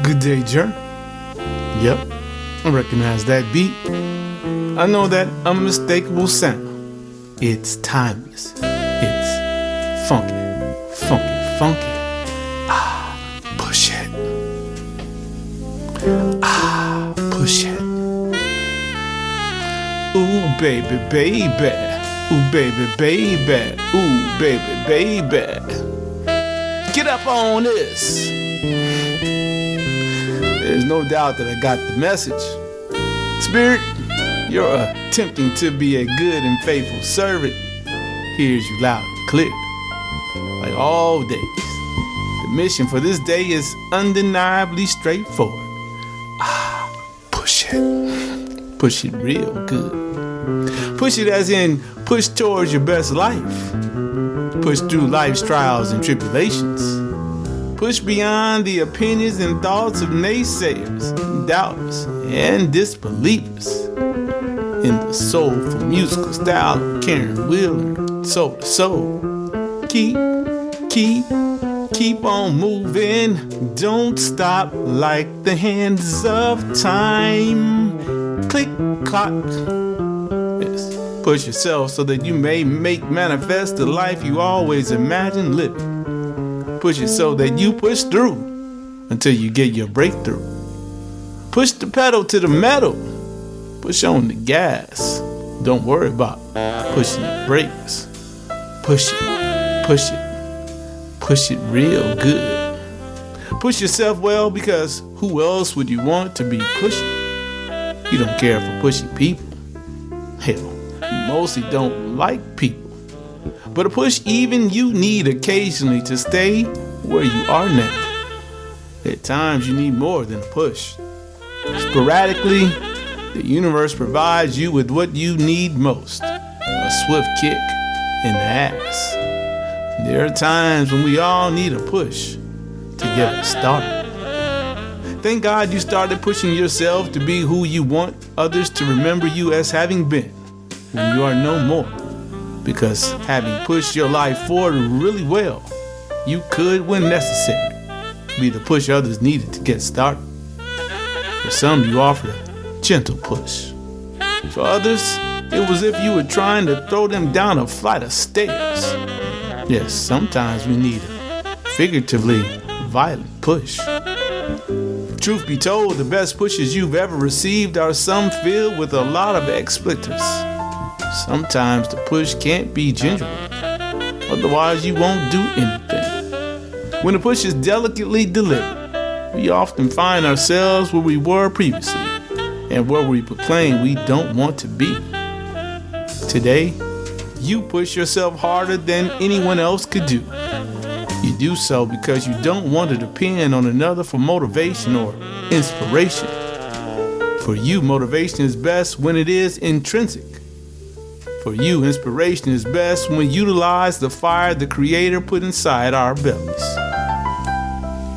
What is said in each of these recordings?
Good day, journey. Yep, I recognize that beat. I know that unmistakable sound. It's timeless. It's funky, funky, funky. Push it. Push it. Ooh, baby, baby. Ooh, baby, baby. Ooh, baby, baby. Get up on this. There's no doubt that I got the message. Spirit, you're attempting to be a good and faithful servant. Hears you loud and clear. Like all days, the mission for this day is undeniably straightforward. Push it. Push it real good. Push it as in push towards your best life. Push through life's trials and tribulations. Push beyond the opinions and thoughts of naysayers, doubters, and disbelievers. In the soulful musical style of Karen Wheeler, soul to soul. Keep on moving. Don't stop like the hands of time. Click, clock. Yes. Push yourself so that you may make manifest the life you always imagined living. Push it so that you push through until you get your breakthrough. Push the pedal to the metal. Push on the gas. Don't worry about pushing the brakes. Push it, push it, push it real good. Push yourself well, because who else would you want to be pushing? You don't care for pushing people. Hell, you mostly don't like people. But a push even you need occasionally to stay where you are now. At times you need more than a push. Sporadically, the universe provides you with what you need most, a swift kick in the ass. There are times when we all need a push to get us started. Thank God you started pushing yourself to be who you want others to remember you as having been when you are no more. Because having pushed your life forward really well, you could, when necessary, be the push others needed to get started. For some, you offered a gentle push. For others, it was if you were trying to throw them down a flight of stairs. Yes, sometimes we need a figuratively violent push. Truth be told, the best pushes you've ever received are some filled with a lot of expletives. Sometimes the push can't be gingerly, otherwise you won't do anything. When the push is delicately delivered, we often find ourselves where we were previously and where we proclaim we don't want to be. Today, you push yourself harder than anyone else could do. You do so because you don't want to depend on another for motivation or inspiration. For you, motivation is best when it is intrinsic. For you, inspiration is best when we utilize the fire the Creator put inside our bellies.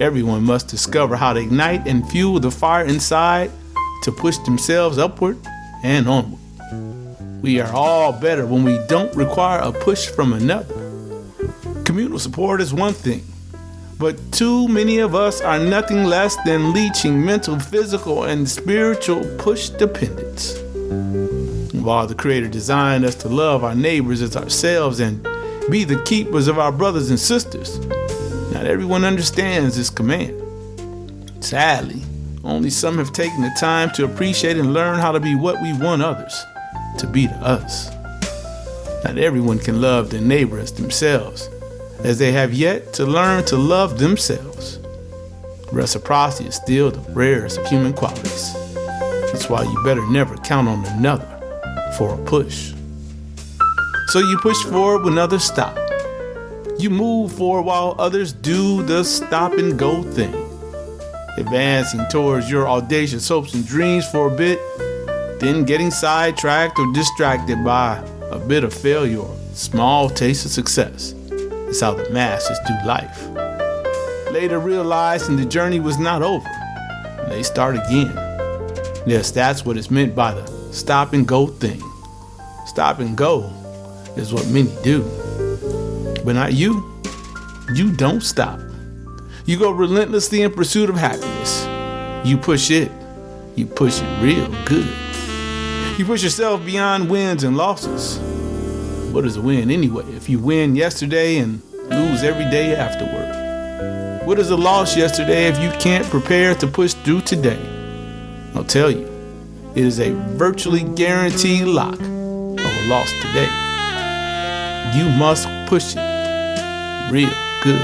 Everyone must discover how to ignite and fuel the fire inside to push themselves upward and onward. We are all better when we don't require a push from another. Communal support is one thing, but too many of us are nothing less than leeching mental, physical, and spiritual push dependence. While the Creator designed us to love our neighbors as ourselves and be the keepers of our brothers and sisters, not everyone understands this command. Sadly, only some have taken the time to appreciate and learn how to be what we want others to be to us. Not everyone can love their neighbor as themselves, as they have yet to learn to love themselves. Reciprocity is still the rarest of human qualities. That's why you better never count on another for a push. So you push forward when others stop. You move forward while others do the stop and go thing, advancing towards your audacious hopes and dreams for a bit, then getting sidetracked or distracted by a bit of failure or small taste of success. It's how the masses do life. Later realizing the journey was not over, they start again. Yes, that's what is meant by the stop and go thing. Stop and go is what many do. But not you. You don't stop. You go relentlessly in pursuit of happiness. You push it real good. You push yourself beyond wins and losses. What is a win anyway if you win yesterday and lose every day afterward? What is a loss yesterday if you can't prepare to push through today? I'll tell you, it is a virtually guaranteed lock of a loss today. You must push it real good.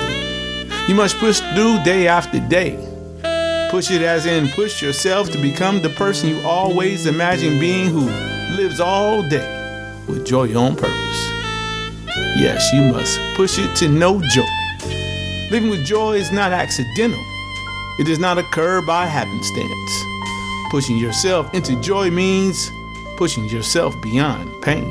You must push through day after day. Push it as in push yourself to become the person you always imagine being, who lives all day with joy on purpose. Yes, you must push it to know joy. Living with joy is not accidental. It does not occur by happenstance. Pushing yourself into joy means pushing yourself beyond pain.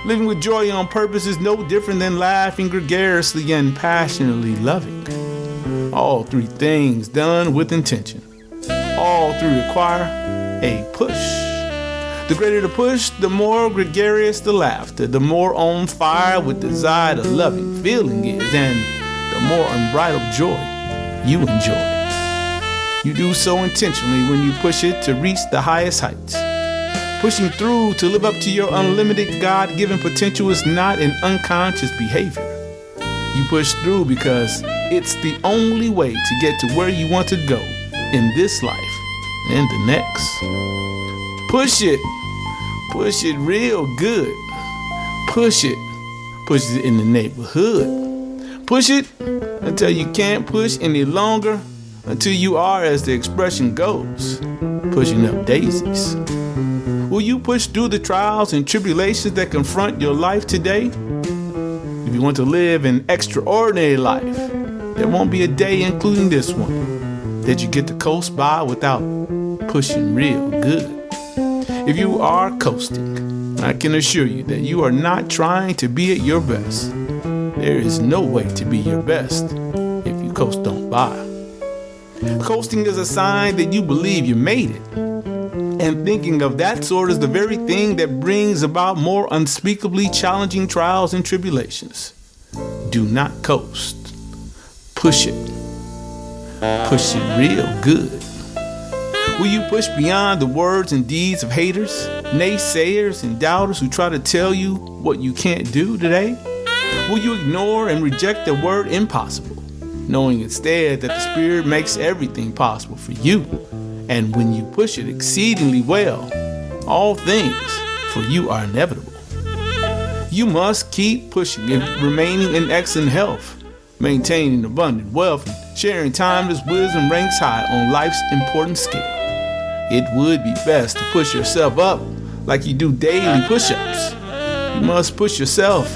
Living with joy on purpose is no different than laughing gregariously and passionately loving. All three things done with intention. All three require a push. The greater the push, the more gregarious the laughter, the more on fire with desire the loving feeling is, and the more unbridled joy you enjoy. You do so intentionally when you push it to reach the highest heights. Pushing through to live up to your unlimited God-given potential is not an unconscious behavior. You push through because it's the only way to get to where you want to go in this life and the next. Push it. Push it real good. Push it. Push it in the neighborhood. Push it until you can't push any longer, until you are, as the expression goes, pushing up daisies. Will you push through the trials and tribulations that confront your life today? If you want to live an extraordinary life, there won't be a day, including this one, that you get to coast by without pushing real good. If you are coasting, I can assure you that you are not trying to be at your best. There is no way to be your best if you coast on by. Coasting is a sign that you believe you made it. And thinking of that sort is the very thing that brings about more unspeakably challenging trials and tribulations. Do not coast. Push it. Push it real good. Will you push beyond the words and deeds of haters, naysayers, and doubters who try to tell you what you can't do today? Will you ignore and reject the word impossible, knowing instead that the Spirit makes everything possible for you? And when you push it exceedingly well, all things for you are inevitable. You must keep pushing and remaining in excellent health, maintaining abundant wealth, and sharing timeless wisdom ranks high on life's important scale. It would be best to push yourself up like you do daily push-ups. You must push yourself,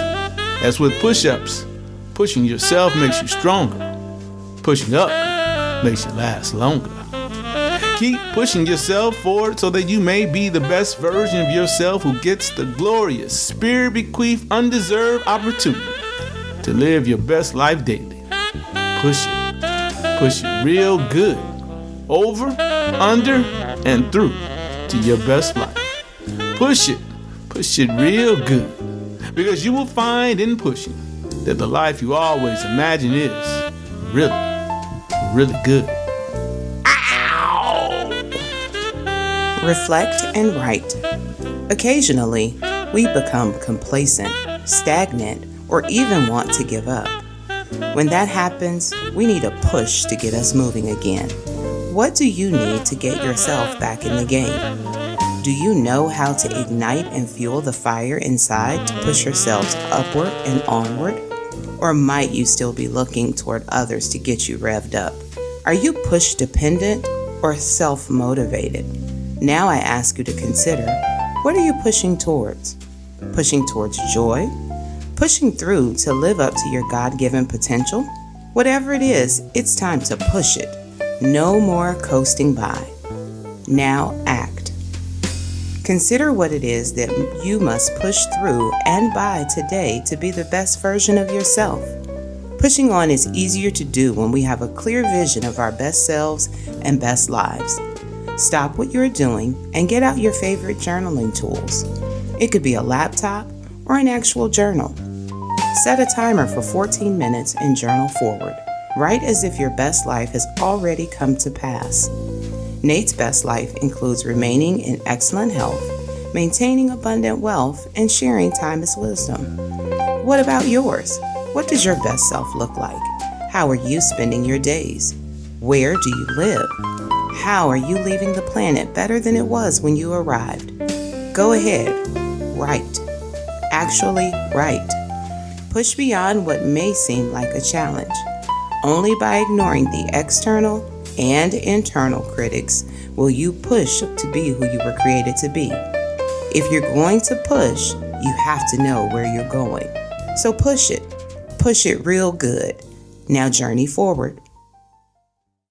as with push-ups, pushing yourself makes you stronger. Pushing up makes you last longer. Keep pushing yourself forward so that you may be the best version of yourself who gets the glorious, Spirit-bequeathed, undeserved opportunity to live your best life daily. Push it. Push it real good. Over, under, and through to your best life. Push it. Push it real good. Because you will find in pushing that the life you always imagine is really, really good. Reflect and write. Occasionally, we become complacent, stagnant, or even want to give up. When that happens, we need a push to get us moving again. What do you need to get yourself back in the game? Do you know how to ignite and fuel the fire inside to push yourselves upward and onward? Or might you still be looking toward others to get you revved up? Are you push dependent or self-motivated? Now I ask you to consider, what are you pushing towards? Pushing towards joy? Pushing through to live up to your God-given potential? Whatever it is, it's time to push it. No more coasting by. Now act. Consider what it is that you must push through and by today to be the best version of yourself. Pushing on is easier to do when we have a clear vision of our best selves and best lives. Stop what you're doing and get out your favorite journaling tools. It could be a laptop or an actual journal. Set a timer for 14 minutes and journal forward. Write as if your best life has already come to pass. Nate's best life includes remaining in excellent health, maintaining abundant wealth, and sharing timeless wisdom. What about yours? What does your best self look like? How are you spending your days? Where do you live? How are you leaving the planet better than it was when you arrived? Go ahead, write. Actually, write. Push beyond what may seem like a challenge. Only by ignoring the external and internal critics will you push to be who you were created to be. If you're going to push, you have to know where you're going. So push it real good. Now journey forward.